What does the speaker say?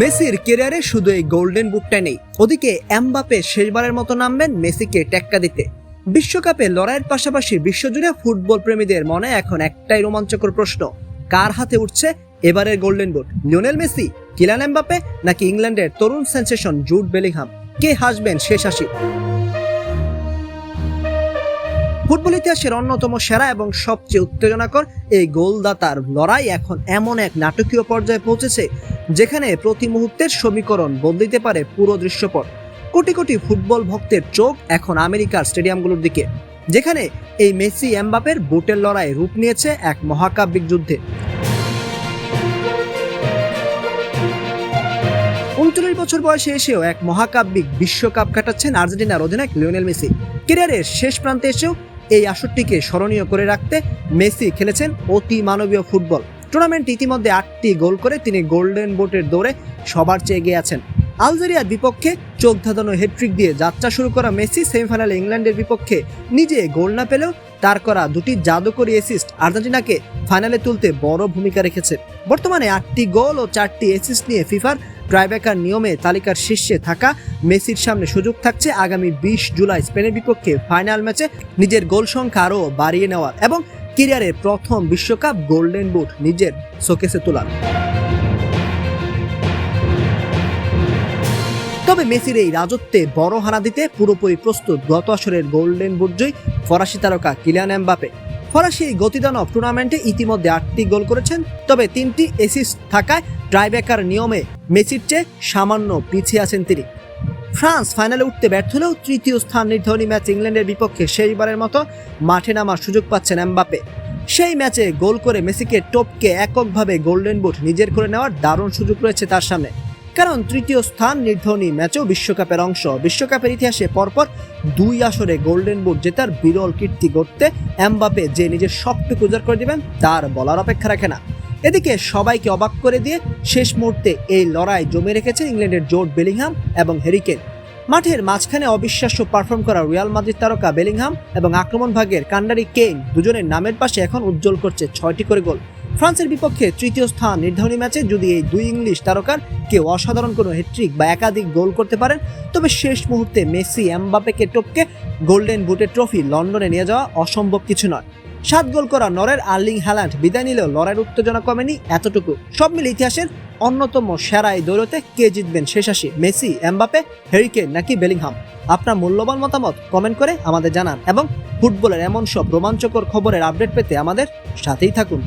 মেসির ক্যারিয়ারে শুধু এই গোল্ডেন বুটটা নেই, ওদিকে এমবাপে শেষবারের মতো নামবেন মেসিকে টেক্কা দিতে। বিশ্বকাপে লড়াইয়ের পাশাপাশি বিশ্বজুড়ে ফুটবল প্রেমীদের মনে এখন একটাই রোমাঞ্চকর প্রশ্ন, কার হাতে উঠছে এবারের golden boot? Lionel Messi, Kylian Mbappe নাকি ইংল্যান্ডের তরুণ সেন্সেশন জুড বেলিংহাম? কে হাসবেন শেষ হাসি? ফুটবল ইতিহাসের অন্যতম সেরা এবং সবচেয়ে উত্তেজনাকর এই গোলদাতার লড়াই এখন এমন এক নাটকীয় পর্যায়ে পৌঁছেছে যেখানে প্রতি মুহূর্তের সমীকরণ বদলিতে পারে পুরো দৃশ্যপট। কোটি কোটি ফুটবল ভক্তের চোখ এখন আমেরিকার স্টেডিয়ামগুলোর দিকে, যেখানে এই মেসি এমবাপের বুটের লড়াই রূপ নিয়েছে এক মহাকাব্যিক যুদ্ধে। ৩৯ বছর বয়সে এসেও এক মহাকাব্যিক বিশ্বকাপ কাটাচ্ছেন আর্জেন্টিনার অধিনায়ক লিওনেল মেসি। ক্যারিয়ারের শেষ প্রান্তে এসেও এই আসরটিকে স্মরণীয় করে রাখতে মেসি খেলেছেন অতি মানবীয় ফুটবল। টুর্নামেন্টে ইতিমধ্যে 8টি গোল করে তিনি গোল্ডেন বুটের দৌড়ে সবার চেয়ে এগিয়ে আছেন। আলজেরিয়ার বিপক্ষে চোখ ধাঁধানো হ্যাটট্রিক দিয়ে যাত্রা শুরু করা মেসি সেমিফাইনালে ইংল্যান্ডের বিপক্ষে নিজে গোল না পেলেও তার করা দুটি জাদুকরী অ্যাসিস্ট আর্জেন্টিনাকে ফাইনালে তুলতে বড় ভূমিকা রেখেছে। বর্তমানে 8টি গোল ও 4টি অ্যাসিস্ট নিয়ে ফিফার ট্রাইব্রেকার নিয়মে তালিকার শীর্ষে থাকা মেসির সামনে সুযোগ থাকছে আগামী 20 জুলাই স্পেনের বিপক্ষে ফাইনাল ম্যাচে নিজের গোল সংখ্যা আরও বাড়িয়ে নেওয়ার এবং ক্যারিয়ারের প্রথম বিশ্বকাপ গোল্ডেন বুট নিজের শোকেসে তোলার। তবে মেসির এই রাজত্বে বড় হানা দিতে পুরোপুরি প্রস্তুত গত আসরের গোল্ডেন বুট জয়ী ফরাসি তারকা কিলিয়ান এমবাপে। ফরাসি গতিদানব টুর্নামেন্টে ইতিমধ্যে 8টি গোল করেছেন, তবে 3টি অ্যাসিস্ট থাকায় ট্রাইব্রেকার নিয়মে মেসির চেয়ে সামান্য পিছিয়ে আছেন তিনি। ফ্রান্স ফাইনালে উঠতে ব্যর্থ হলেও তৃতীয় স্থান নির্ধারণী ম্যাচ ইংল্যান্ডের বিপক্ষে শেষবারের মতো মাঠে নামার সুযোগ পাচ্ছেন এমবাপে। সেই ম্যাচে গোল করে মেসিকে টপকে এককভাবে গোল্ডেন বুট নিজের করে নেওয়ার দারুণ সুযোগ রয়েছে তার সামনে, কারণ তৃতীয় স্থান নির্ধারণী ম্যাচও বিশ্বকাপের অংশ। বিশ্বকাপের ইতিহাসে পরপর 2 আসরে গোল্ডেন বুট জেতার বিরল কীর্তি গড়তে এমবাপে যে নিজের সবটুকু উজাড় করে দিবেন তার বলার অপেক্ষা রাখে না। এদিকে সবাইকে অবাক করে দিয়ে শেষ মুহূর্তে এই লড়াই জমে রেখেছে ইংল্যান্ডের জুড বেলিংহাম এবং হ্যারি কেইন। মাঠের মাঝখানে অবিশ্বাস্য পারফর্ম করা রিয়াল মাদ্রিদ তারকা বেলিংহাম এবং আক্রমণ ভাগের কান্ডারি কেইন দুজনের নামের পাশে এখন উজ্জ্বল করছে 6টি করে গোল। ফ্রান্সের বিপক্ষে তৃতীয় স্থান নির্ধারণী ম্যাচে যদি এই 2 ইংলিশ তারকার কেউ অসাধারণ কোনো হ্যাটট্রিক বা একাধিক গোল করতে পারেন, তবে শেষ মুহূর্তে মেসি এমবাপেকে টপকে গোল্ডেন বুটের ট্রফি লন্ডনে নিয়ে যাওয়া অসম্ভব কিছু নয়। 7 গোল করা নরের আর্লিং হ্যালান্ড বিদায় নিলেও লড়াইয়ের উত্তেজনা কমেনি এতটুকু। সব মিলে ইতিহাসের অন্যতম সেরা এই দৌড়তে কে জিতবেন শেষ হাসি, মেসি, এমবাপে, হ্যারি কেইন নাকি বেলিংহাম? আপনার মূল্যবান মতামত কমেন্ট করে আমাদের জানান এবং ফুটবলের এমন সব রোমাঞ্চকর খবরের আপডেট পেতে আমাদের সাথেই থাকুন।